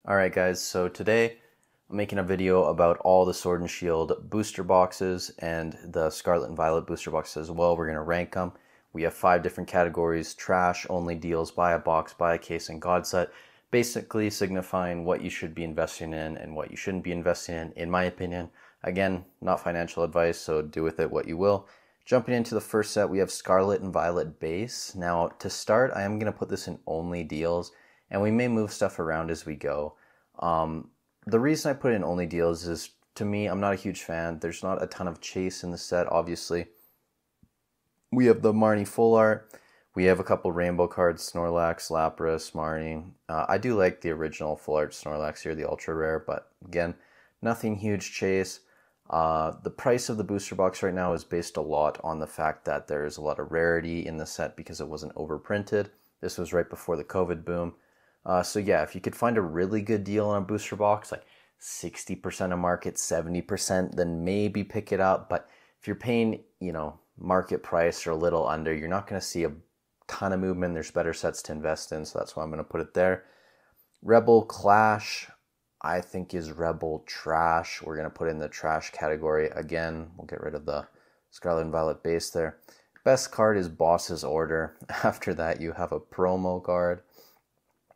Alright guys, so today I'm making a video about all the Sword and Shield booster boxes and the Scarlet and Violet booster boxes as well. We're going to rank them. We have 5 different categories: trash, only deals, buy a box, buy a case, and God set, basically signifying what you should be investing in and what you shouldn't be investing in my opinion. Again, not financial advice, so do with it what you will. Jumping into the first set, we have Scarlet and Violet base. Now to start, I am going to put this in only deals, and we may move stuff around as we go. The reason I put in only deals is, to me, I'm not a huge fan. There's not a ton of chase in the set, obviously. We have the Marnie full art. We have a couple rainbow cards: Snorlax, Lapras, Marnie. I do like the original full art Snorlax here, the ultra rare, but again, nothing huge chase. The price of the booster box right now is based a lot on the fact that there's a lot of rarity in the set because it wasn't overprinted. This was right before the COVID boom. So yeah, if you could find a really good deal on a booster box, like 60% of market, 70%, then maybe pick it up. But if you're paying, market price or a little under, you're not going to see a ton of movement. There's better sets to invest in, so that's why I'm going to put it there. Rebel Clash, I think, is Rebel trash. We're going to put in the trash category. Again, we'll get rid of the Scarlet and Violet base there. Best card is Boss's Order. After that, you have a promo card.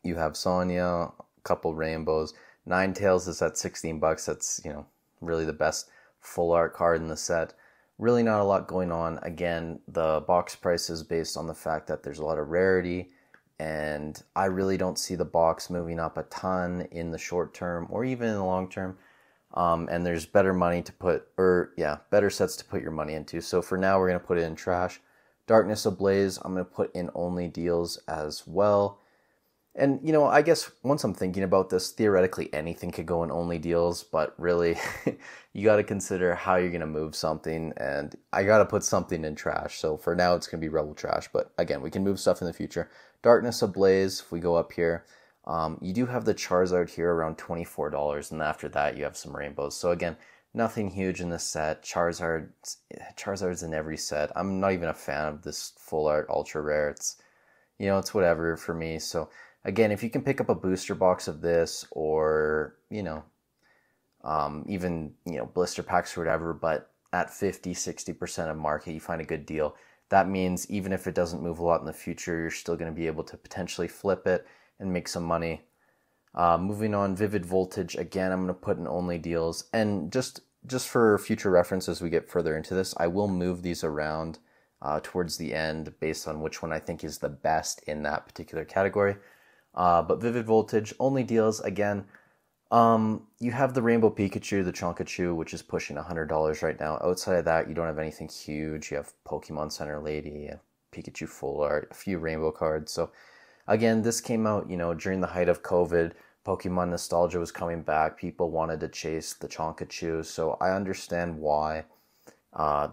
You have Sonya, a couple rainbows. Ninetales is at 16 bucks. That's, really the best full art card in the set. Really not a lot going on. Again, the box price is based on the fact that there's a lot of rarity, and I really don't see the box moving up a ton in the short term or even in the long term. And there's better money to put, better sets to put your money into. So for now, we're going to put it in trash. Darkness Ablaze, I'm going to put in only deals as well. And, I guess once I'm thinking about this, theoretically anything could go in only deals, but really, you got to consider how you're going to move something, and I got to put something in trash. So for now, it's going to be Rebel trash, but again, we can move stuff in the future. Darkness Ablaze, if we go up here, you do have the Charizard here around $24, and after that, you have some rainbows. So again, nothing huge in this set. Charizard's in every set. I'm not even a fan of this full art ultra rare. It's whatever for me. So again, if you can pick up a booster box of this, or, even, blister packs or whatever, but at 50-60% of market, you find a good deal. That means even if it doesn't move a lot in the future, you're still going to be able to potentially flip it and make some money. Moving on, Vivid Voltage, again, I'm going to put in only deals. And just for future reference as we get further into this, I will move these around towards the end based on which one I think is the best in that particular category. But Vivid Voltage, only deals, again. You have the Rainbow Pikachu, the Chonkachu, which is pushing $100 right now. Outside of that, you don't have anything huge. You have Pokemon Center Lady, Pikachu Full Art, a few rainbow cards. So again, this came out, during the height of COVID. Pokemon nostalgia was coming back. People wanted to chase the Chonkachu, so I understand why.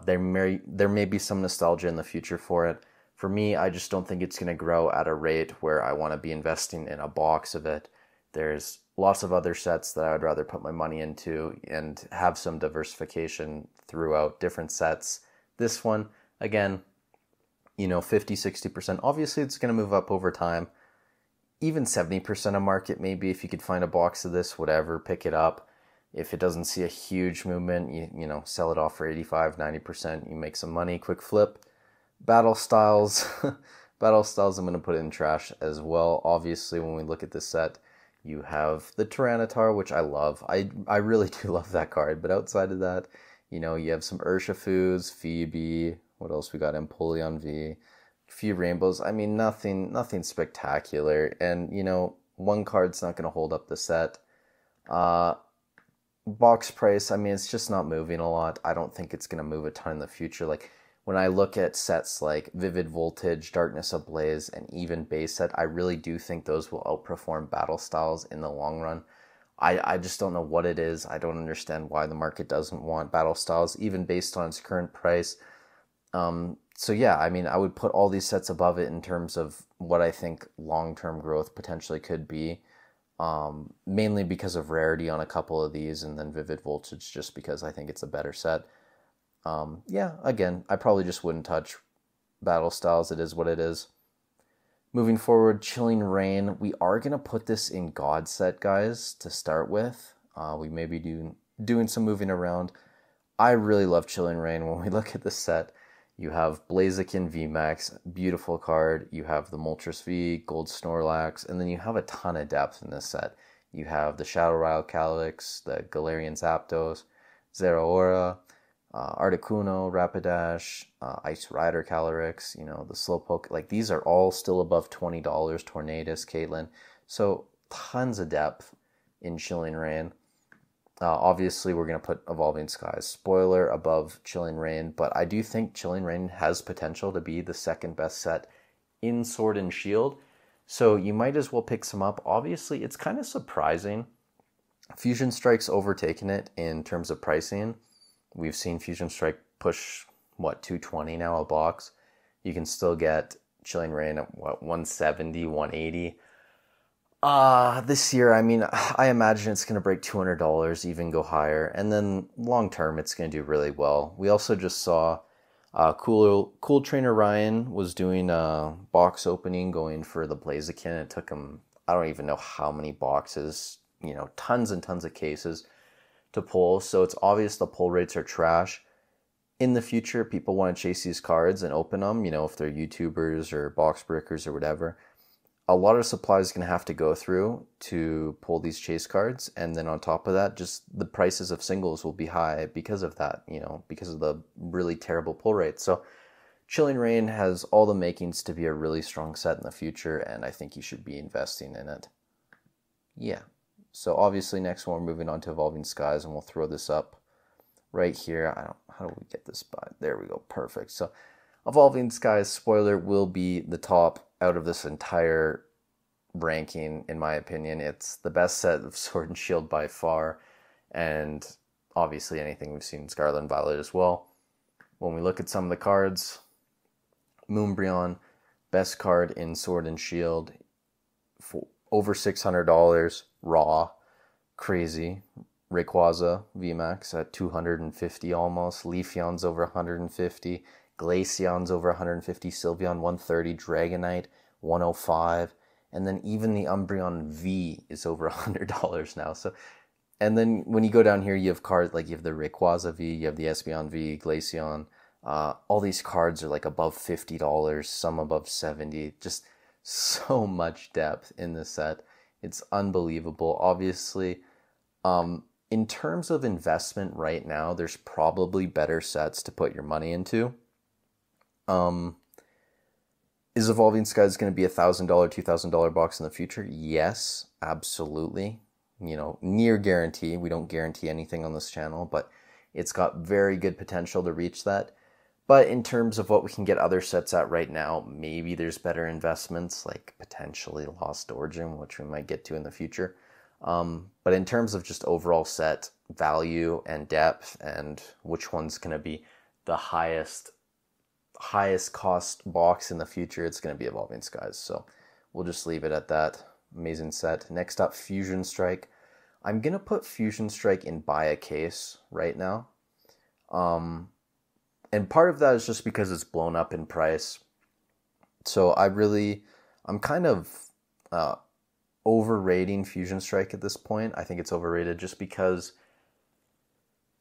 There may be some nostalgia in the future for it. For me, I just don't think it's going to grow at a rate where I want to be investing in a box of it. There's lots of other sets that I would rather put my money into and have some diversification throughout different sets. This one, again, 50-60%. Obviously, it's going to move up over time. Even 70% of market, maybe, if you could find a box of this, whatever, pick it up. If it doesn't see a huge movement, you sell it off for 85-90%. You make some money, quick flip. Battle Styles, I'm going to put in trash as well. Obviously, when we look at this set, you have the Tyranitar, which I love. I really do love that card. But outside of that, you have some Urshifus, Phoebe. What else we got? Empoleon V. A few rainbows. I mean, nothing spectacular. And, one card's not going to hold up the set. Box price, I mean, it's just not moving a lot. I don't think it's going to move a ton in the future. Like, when I look at sets like Vivid Voltage, Darkness Ablaze, and even base set, I really do think those will outperform Battle Styles in the long run. I just don't know what it is. I don't understand why the market doesn't want Battle Styles, even based on its current price. So yeah, I mean, I would put all these sets above it in terms of what I think long-term growth potentially could be. Mainly because of rarity on a couple of these, and then Vivid Voltage just because I think it's a better set. Again, I probably just wouldn't touch Battle Styles. It is what it is. Moving forward, Chilling Reign. We are going to put this in God set, guys, to start with. We may be doing some moving around. I really love Chilling Reign. When we look at the set, you have Blaziken VMAX, beautiful card. You have the Moltres V, Gold Snorlax, and then you have a ton of depth in this set. You have the Shadow Ryle Calyx, the Galarian Zapdos, Zeraora, Articuno, Rapidash, Ice Rider Calyrex, the Slowpoke. Like, these are all still above $20. Tornadus, Caitlyn. So tons of depth in Chilling Reign. Obviously, we're going to put Evolving Skies spoiler above Chilling Reign, but I do think Chilling Reign has potential to be the second best set in Sword and Shield. So you might as well pick some up. Obviously, it's kind of surprising. Fusion Strike's overtaken it in terms of pricing. We've seen Fusion Strike push, $220 now a box. You can still get Chilling Reign at, $170, $180. This year, I imagine it's going to break $200, even go higher. And then long term, it's going to do really well. We also just saw Cool Trainer Ryan was doing a box opening going for the Blaziken. It took him, I don't even know how many boxes, tons and tons of cases to pull. So it's obvious the pull rates are trash. In the future, people want to chase these cards and open them, if they're YouTubers or box breakers or whatever. A lot of supply is going to have to go through to pull these chase cards. And then on top of that, just the prices of singles will be high because of that, because of the really terrible pull rate. So Chilling Reign has all the makings to be a really strong set in the future, and I think you should be investing in it. Yeah. So obviously next one, we're moving on to Evolving Skies, and we'll throw this up right here. How do we get this by? There we go. Perfect. So Evolving Skies spoiler will be the top out of this entire ranking, in my opinion. It's the best set of Sword and Shield by far, and obviously anything we've seen in Scarlet and Violet as well. When we look at some of the cards, Moonbreon, best card in Sword and Shield, for over $600 raw, crazy. Rayquaza VMAX at $250 almost. Leafeon's over $150. Glaceon's over $150. Sylveon $130. Dragonite $105. And then even the Umbreon V is over $100 now. So, and then when you go down here, you have cards like you have the Rayquaza V, you have the Espeon V, Glaceon. All these cards are like above $50, some above $70. Just so much depth in this set. It's unbelievable. Obviously, in terms of investment right now, there's probably better sets to put your money into. Is Evolving Skies going to be $1,000, $2,000 box in the future? Yes, absolutely. Near guarantee. We don't guarantee anything on this channel, but it's got very good potential to reach that. But in terms of what we can get other sets at right now, maybe there's better investments, like potentially Lost Origin, which we might get to in the future. But in terms of just overall set value and depth and which one's going to be the highest cost box in the future, it's going to be Evolving Skies. So we'll just leave it at that. Amazing set. Next up, Fusion Strike. I'm going to put Fusion Strike in buy a case right now. And part of that is just because it's blown up in price. So I'm kind of overrating Fusion Strike at this point. I think it's overrated just because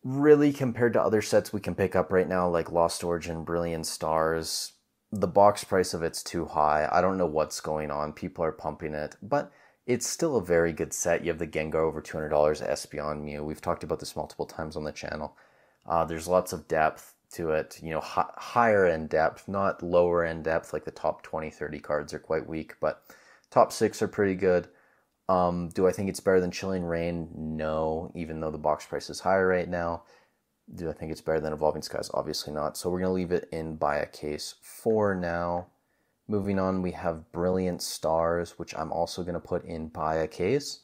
really compared to other sets we can pick up right now, like Lost Origin, Brilliant Stars, the box price of it's too high. I don't know what's going on. People are pumping it, but it's still a very good set. You have the Gengar over $200, Espeon, Mew. We've talked about this multiple times on the channel. There's lots of depth to it, higher end depth, not lower end depth. Like the top 20, 30 cards are quite weak, but top 6 are pretty good. Do I think it's better than Chilling Reign? No, even though the box price is higher right now. Do I think it's better than Evolving Skies? Obviously not. So we're going to leave it in buy a case for now. Moving on, we have Brilliant Stars, which I'm also going to put in buy a case.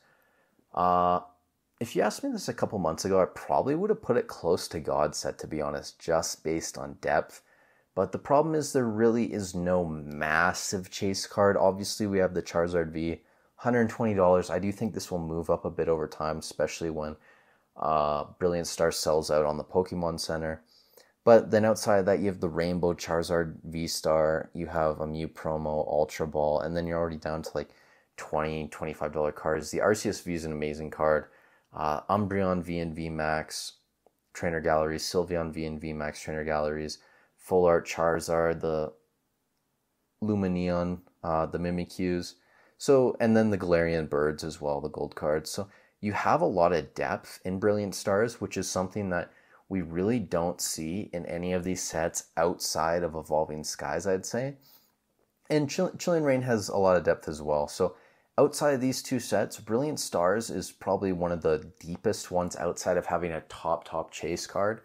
If you asked me this a couple months ago, I probably would have put it close to God Set, to be honest, just based on depth. But the problem is there really is no massive chase card. Obviously, we have the Charizard V, $120. I do think this will move up a bit over time, especially when Brilliant Star sells out on the Pokemon Center. But then outside of that, you have the Rainbow Charizard V-Star, you have a Mew Promo, Ultra Ball, and then you're already down to like $20, $25 cards. The Arceus V is an amazing card. Umbreon V and V Max Trainer Galleries, Sylveon V and V Max Trainer Galleries, Full Art Charizard, the Lumineon, the Mimikyus. So, and then the Galarian Birds as well, the gold cards. So you have a lot of depth in Brilliant Stars, which is something that we really don't see in any of these sets outside of Evolving Skies, I'd say. And Chilling Reign has a lot of depth as well. So outside of these two sets, Brilliant Stars is probably one of the deepest ones outside of having a top chase card.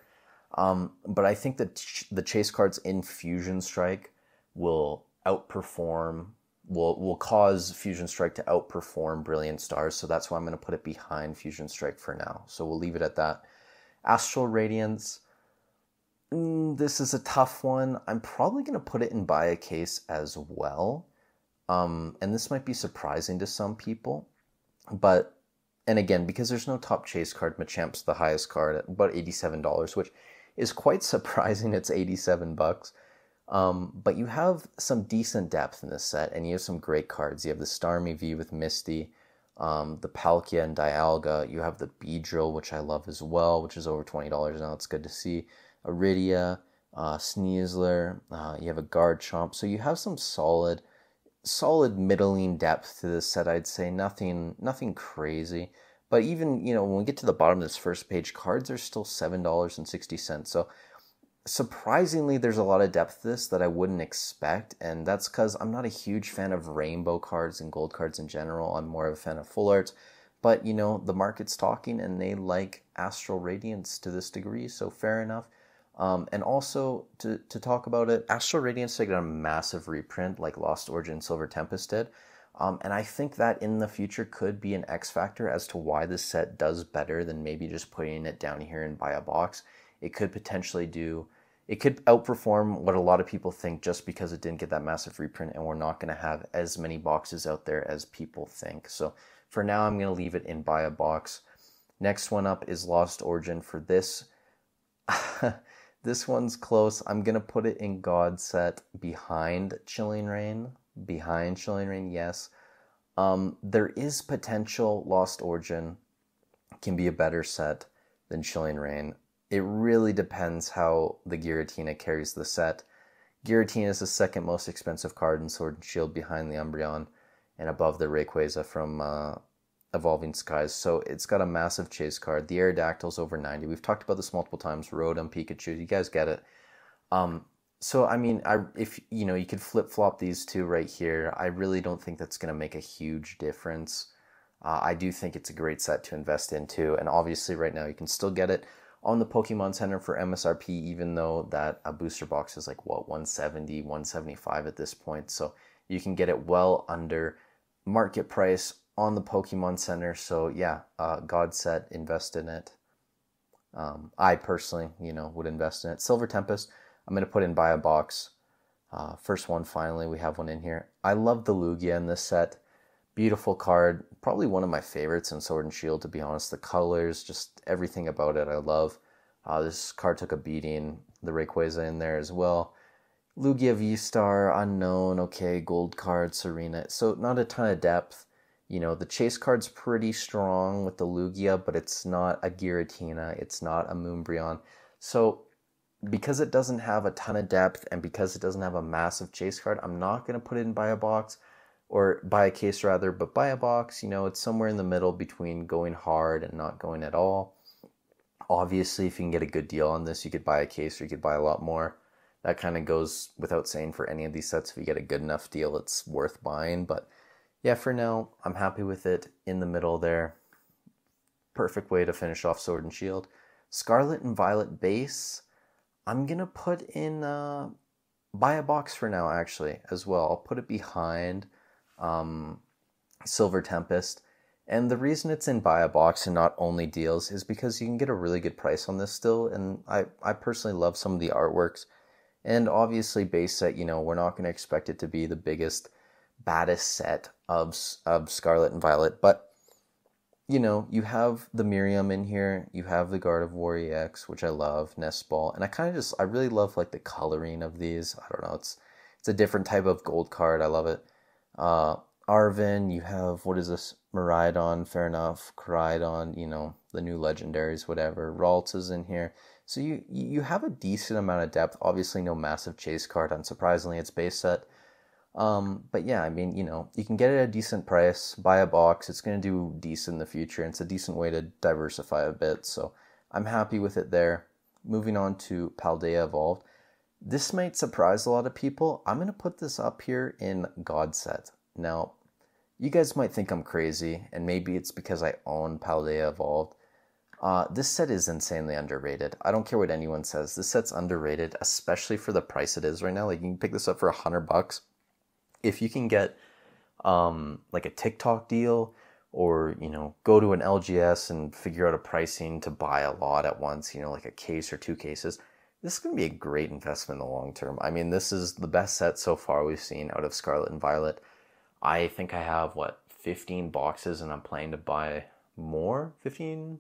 But I think that the chase cards in Fusion Strike will cause Fusion Strike to outperform Brilliant Stars. So that's why I'm going to put it behind Fusion Strike for now. So we'll leave it at that. Astral Radiance. This is a tough one. I'm probably going to put it in Buy a Case as well. And this might be surprising to some people. But, and again, because there's no top chase card, Machamp's the highest card at about $87, which is quite surprising. It's $87. But you have some decent depth in this set, and you have some great cards. You have the Starmie V with Misty, the Palkia and Dialga. You have the Beedrill, which I love as well, which is over $20 now. It's good to see. Iridia, Sneasler, you have a Garchomp. So you have some solid middling depth to this set, I'd say. Nothing crazy. But even, when we get to the bottom of this first page, cards are still $7.60. So surprisingly, there's a lot of depth to this that I wouldn't expect, and that's because I'm not a huge fan of rainbow cards and gold cards in general. I'm more of a fan of full arts, but the market's talking and they like Astral Radiance to this degree, so fair enough. And also to talk about it, Astral Radiance got a massive reprint like Lost Origin Silver Tempest did. And I think that in the future could be an X factor as to why this set does better than maybe just putting it down here and buy a box. It could outperform what a lot of people think just because it didn't get that massive reprint, and we're not going to have as many boxes out there as people think. So for now, I'm going to leave it in buy a box. Next one up is Lost Origin. For this, this one's close. I'm going to put it in God Set behind Chilling Reign. Behind Chilling Reign, yes. There is potential Lost Origin can be a better set than Chilling Reign. It really depends how the Giratina carries the set. Giratina is the second most expensive card in Sword and Shield behind the Umbreon and above the Rayquaza from Evolving Skies. So it's got a massive chase card. The Aerodactyl's over 90. We've talked about this multiple times. Rotom, Pikachu, you guys get it. So, I mean, if you could flip-flop these two right here, I really don't think that's going to make a huge difference. I do think it's a great set to invest into, and obviously right now you can still get it on the Pokemon Center for MSRP, even though that a booster box is like, what, 170, 175 at this point. So you can get it well under market price on the Pokemon Center. So yeah, God Set, invest in it. I personally, would invest in it. Silver Tempest, I'm going to put in buy a box. First one, finally, we have one in here. I love the Lugia in this set. Beautiful card. Probably one of my favorites in Sword and Shield, to be honest. The colors, just everything about it I love. This card took a beating. The Rayquaza in there as well. Lugia V-Star, Unknown, okay, gold card, Serena. So not a ton of depth. The chase card's pretty strong with the Lugia, but it's not a Giratina. It's not a Moonbreon. So because it doesn't have a ton of depth and because it doesn't have a massive chase card, I'm not going to put it in buy a box. Or buy a case rather, but buy a box, it's somewhere in the middle between going hard and not going at all. Obviously, if you can get a good deal on this, you could buy a case or you could buy a lot more. That kind of goes without saying for any of these sets. If you get a good enough deal, it's worth buying. But yeah, for now, I'm happy with it in the middle there. Perfect way to finish off Sword and Shield. Scarlet and Violet base, I'm going to put in buy a box for now, actually, as well. I'll put it behind Silver Tempest, and the reason it's in buy a box and not only deals is because you can get a really good price on this still, and I personally love some of the artworks, and obviously base set, we're not going to expect it to be the biggest, baddest set of Scarlet and Violet, but you have the Miriam in here, you have the Gardevoir EX, which I love, Nest Ball, and I really love like the coloring of these. I don't know, it's a different type of gold card. I love it. Uh, Arvin, you have, what is this? Miraidon, fair enough. Koraidon, the new legendaries, whatever. Ralts is in here. So you have a decent amount of depth. Obviously, no massive chase card. Unsurprisingly, it's base set. But yeah, I mean, you can get it at a decent price, buy a box, it's going to do decent in the future, and it's a decent way to diversify a bit, so I'm happy with it there. Moving on to Paldea Evolved. This might surprise a lot of people. I'm going to put this up here in God Set. Now, you guys might think I'm crazy, and maybe it's because I own Paldea Evolved. This set is insanely underrated. I don't care what anyone says. This set's underrated, especially for the price it is right now. Like, you can pick this up for $100. If you can get like a TikTok deal, or go to an LGS and figure out a pricing to buy a lot at once, like a case or 2 cases, this is going to be a great investment in the long term. I mean, this is the best set so far we've seen out of Scarlet and Violet. I think I have 15 boxes, and I'm planning to buy more. 15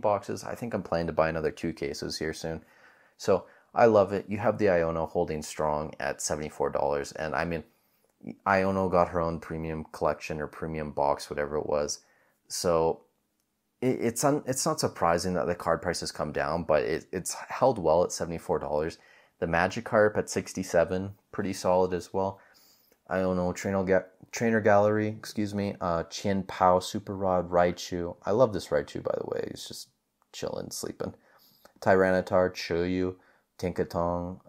boxes. I think I'm planning to buy another 2 cases here soon. So I love it. You have the Iono holding strong at $74, and I mean, Iono got her own premium collection or premium box, whatever it was. So it's not surprising that the card prices come down, but it's held well at $74. The Magikarp at $67, pretty solid as well. Iono Trainer Gallery, Chien Pao Super Rod Raichu. I love this Raichu, by the way. He's just chilling, sleeping. Tyranitar, Choyu, Tinkatong,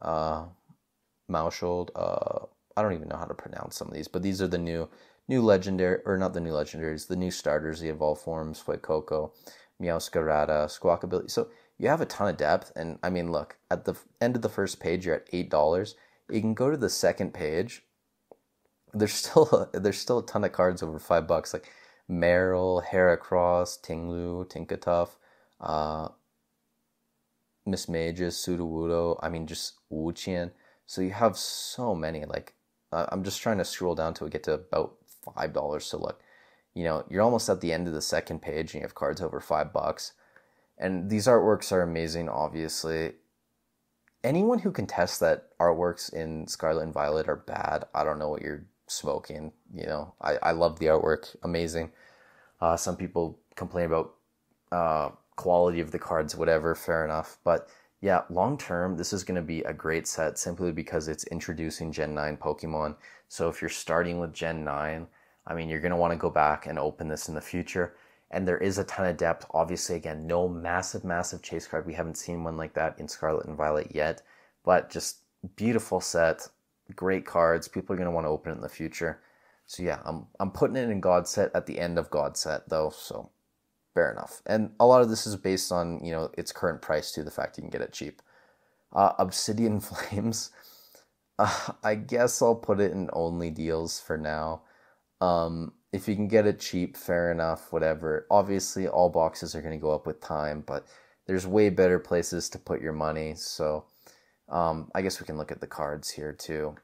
Maushold, I don't even know how to pronounce some of these, but these are the new legendary, or not the new legendaries, the new starters, the evolved forms, Fuecoco, Meowscarada, Squawkabilly. So you have a ton of depth, and I mean, look, at the end of the first page, you're at $8. You can go to the second page. There's still a ton of cards over $5, like Meryl, Heracross, Tinglu, Tinkatuff, Miss Mages, Sudowoodo, I mean, just Wuqian. So you have so many, like, I'm just trying to scroll down till we get to about $5. So look, you're almost at the end of the second page, and you have cards over $5. And these artworks are amazing, obviously. Anyone who contests that artworks in Scarlet and Violet are bad, I don't know what you're smoking. I love the artwork, amazing. Some people complain about quality of the cards, whatever, fair enough. But yeah, long term, this is going to be a great set simply because it's introducing Gen 9 Pokemon. So if you're starting with Gen 9, I mean, you're going to want to go back and open this in the future. And there is a ton of depth. Obviously, again, no massive chase card. We haven't seen one like that in Scarlet and Violet yet. But just beautiful set, great cards. People are going to want to open it in the future. So yeah, I'm putting it in God Set at the end of God Set, though, so fair enough. And a lot of this is based on, its current price too, the fact you can get it cheap. Obsidian Flames, I guess I'll put it in only deals for now. If you can get it cheap, fair enough, whatever. Obviously, all boxes are going to go up with time, but there's way better places to put your money. So I guess we can look at the cards here too.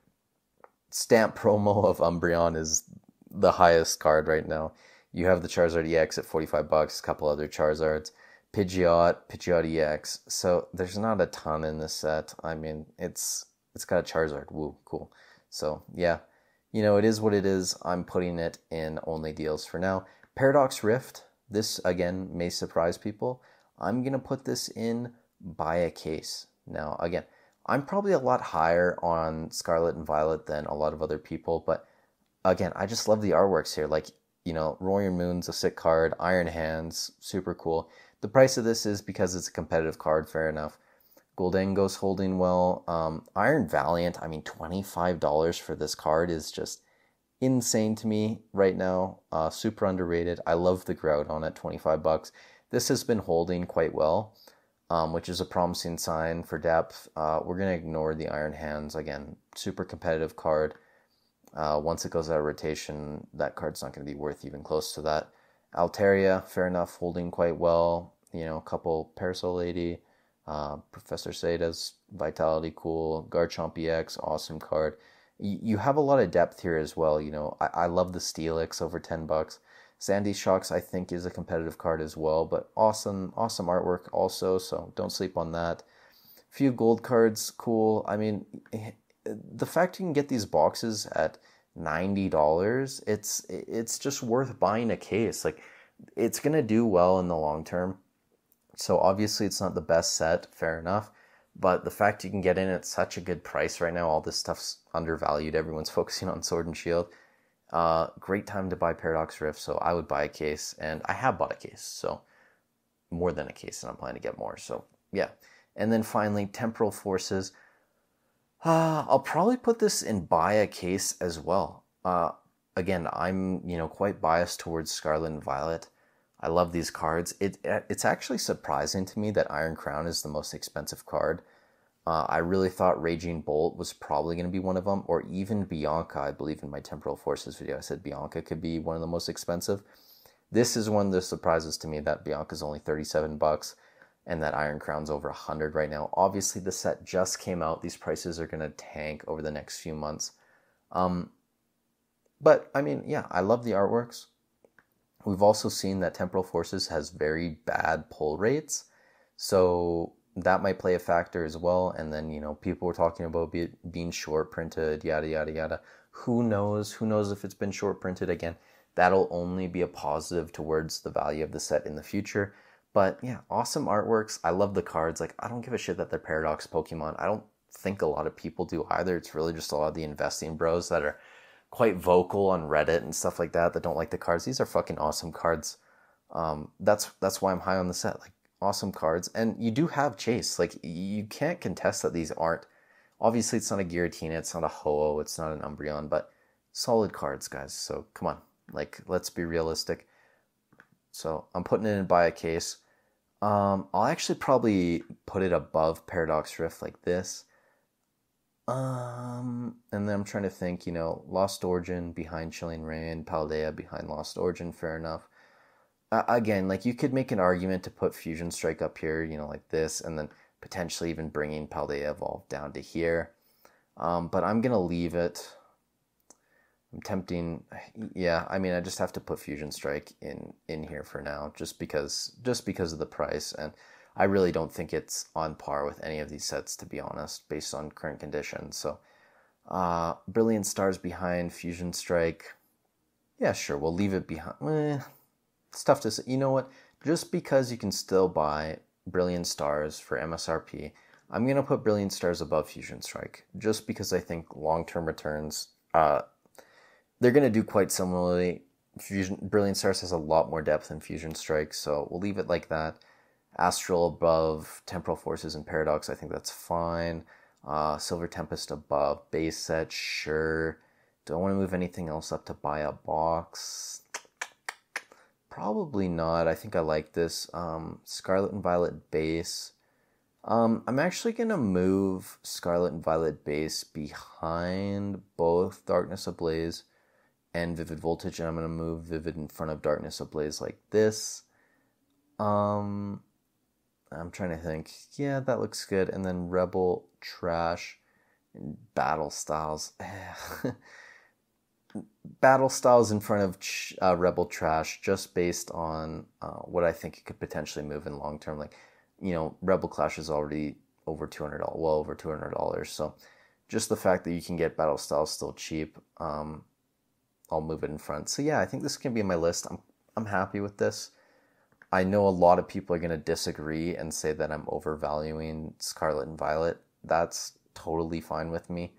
Stamp promo of Umbreon is the highest card right now. You have the Charizard EX at $45, a couple other Charizards, Pidgeot EX. So there's not a ton in this set. I mean, it's got a Charizard. Woo, cool. So yeah, it is what it is. I'm putting it in only deals for now. Paradox Rift. This again may surprise people. I'm gonna put this in buy a case. Now again, I'm probably a lot higher on Scarlet and Violet than a lot of other people, but again, I just love the artworks here. Like, Roaring Moon's a sick card, Iron Hands, super cool. The price of this is because it's a competitive card, fair enough. Goldengo's holding well. Iron Valiant, I mean, $25 for this card is just insane to me right now. Super underrated. I love the Groudon at $25. This has been holding quite well, which is a promising sign for depth. We're going to ignore the Iron Hands. Again, super competitive card. Once it goes out of rotation, that card's not going to be worth even close to that. Altaria, fair enough, holding quite well. A couple Parasol Lady, Professor Sada's Vitality, cool. Garchomp EX, awesome card. You have a lot of depth here as well. I love the Steelix over $10. Sandy Shocks, I think, is a competitive card as well, but awesome artwork also, so don't sleep on that. Few gold cards, cool. I mean, the fact you can get these boxes at $90, it's just worth buying a case. Like, it's gonna do well in the long term. So obviously it's not the best set, fair enough. But the fact you can get in at such a good price right now, all this stuff's undervalued. Everyone's focusing on Sword and Shield. Great time to buy Paradox Rift, so I would buy a case, and I have bought a case, so more than a case, and I'm planning to get more, so yeah. And then finally, Temporal Forces. I'll probably put this in buy a case as well. Again, I'm quite biased towards Scarlet and Violet. I love these cards. It's actually surprising to me that Iron Crown is the most expensive card. I really thought Raging Bolt was probably going to be one of them, or even Bianca. I believe in my Temporal Forces video I said Bianca could be one of the most expensive. This is one of the surprises to me that Bianca's only $37 and that Iron Crown's over 100 right now. Obviously, the set just came out. These prices are going to tank over the next few months. But, I mean, yeah, I love the artworks. We've also seen that Temporal Forces has very bad pull rates, so that might play a factor as well. And then, people were talking about being short printed, yada, yada, yada. Who knows? Who knows if it's been short printed? Again, that'll only be a positive towards the value of the set in the future. But yeah, awesome artworks. I love the cards. Like, I don't give a shit that they're Paradox Pokemon. I don't think a lot of people do either. It's really just a lot of the investing bros that are quite vocal on Reddit and stuff like that don't like the cards. These are fucking awesome cards. That's why I'm high on the set. Like, awesome cards. And you do have Chase. Like, you can't contest that these aren't. Obviously, it's not a Giratina, it's not a Ho-Oh, it's not an Umbreon, but solid cards, guys. So come on. Like, let's be realistic. So I'm putting it in buy a case. I'll actually probably put it above Paradox Rift like this. And then I'm trying to think, Lost Origin behind Chilling Reign, Paldea behind Lost Origin, fair enough. Again, like, you could make an argument to put Fusion Strike up here, like this, and then potentially even bringing Paldea Evolve down to here. But I'm going to leave it. I'm tempting, yeah, I mean, I just have to put Fusion Strike in here for now, just because of the price, and I really don't think it's on par with any of these sets, to be honest, based on current conditions. So, Brilliant Stars behind Fusion Strike. Yeah, sure, we'll leave it behind. It's tough to say. You know what? Just because you can still buy Brilliant Stars for MSRP, I'm going to put Brilliant Stars above Fusion Strike, just because I think long-term returns, they're going to do quite similarly. Brilliant Stars has a lot more depth than Fusion Strike, so we'll leave it like that. Astral above Temporal Forces and Paradox, I think that's fine. Silver Tempest above base set, sure. Do I want to move anything else up to buy a box? Probably not. I think I like this. Scarlet and Violet base. I'm actually going to move Scarlet and Violet base behind both Darkness Ablaze and Vivid Voltage, and I'm going to move Vivid in front of Darkness Ablaze like this. I'm trying to think. Yeah, that looks good. And then Rebel, Trash, and Battle Styles. Battle Styles in front of Rebel, Trash, just based on what I think it could potentially move in long term. Like, Rebel Clash is already over $200, well over $200. So just the fact that you can get Battle Styles still cheap, I'll move it in front. So yeah, I think this can be in my list. I'm happy with this. I know a lot of people are going to disagree and say that I'm overvaluing Scarlet and Violet. That's totally fine with me.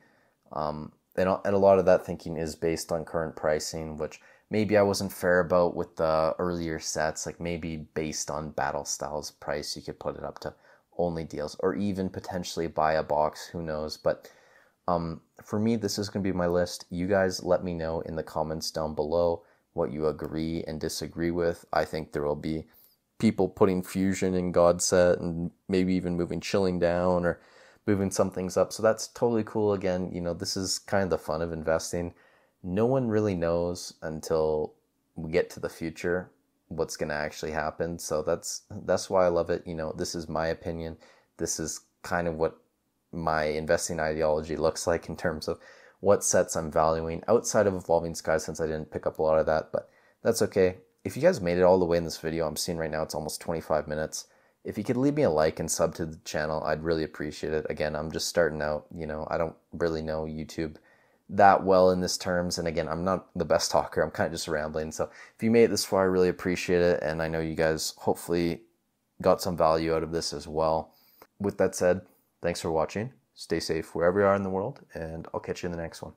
And a lot of that thinking is based on current pricing, which maybe I wasn't fair about with the earlier sets. Like, maybe based on Battle Styles price, you could put it up to only deals, or even potentially buy a box, who knows. But for me, this is going to be my list. You guys let me know in the comments down below what you agree and disagree with. I think there will be people putting Fusion in God Set and maybe even moving Chilling down or moving some things up. So that's totally cool. Again, this is kind of the fun of investing. No one really knows until we get to the future what's going to actually happen. So that's why I love it. This is my opinion. This is kind of what my investing ideology looks like in terms of what sets I'm valuing outside of Evolving Skies, since I didn't pick up a lot of that, but that's okay. if you guys made it all the way in this video, I'm seeing right now it's almost 25 minutes. If you could leave me a like and sub to the channel, I'd really appreciate it. Again, I'm just starting out, you know, I don't really know YouTube that well in this terms. And again, I'm not the best talker. I'm kind of just rambling. So if you made it this far, I really appreciate it. And I know you guys hopefully got some value out of this as well. With that said, thanks for watching. Stay safe wherever you are in the world, and I'll catch you in the next one.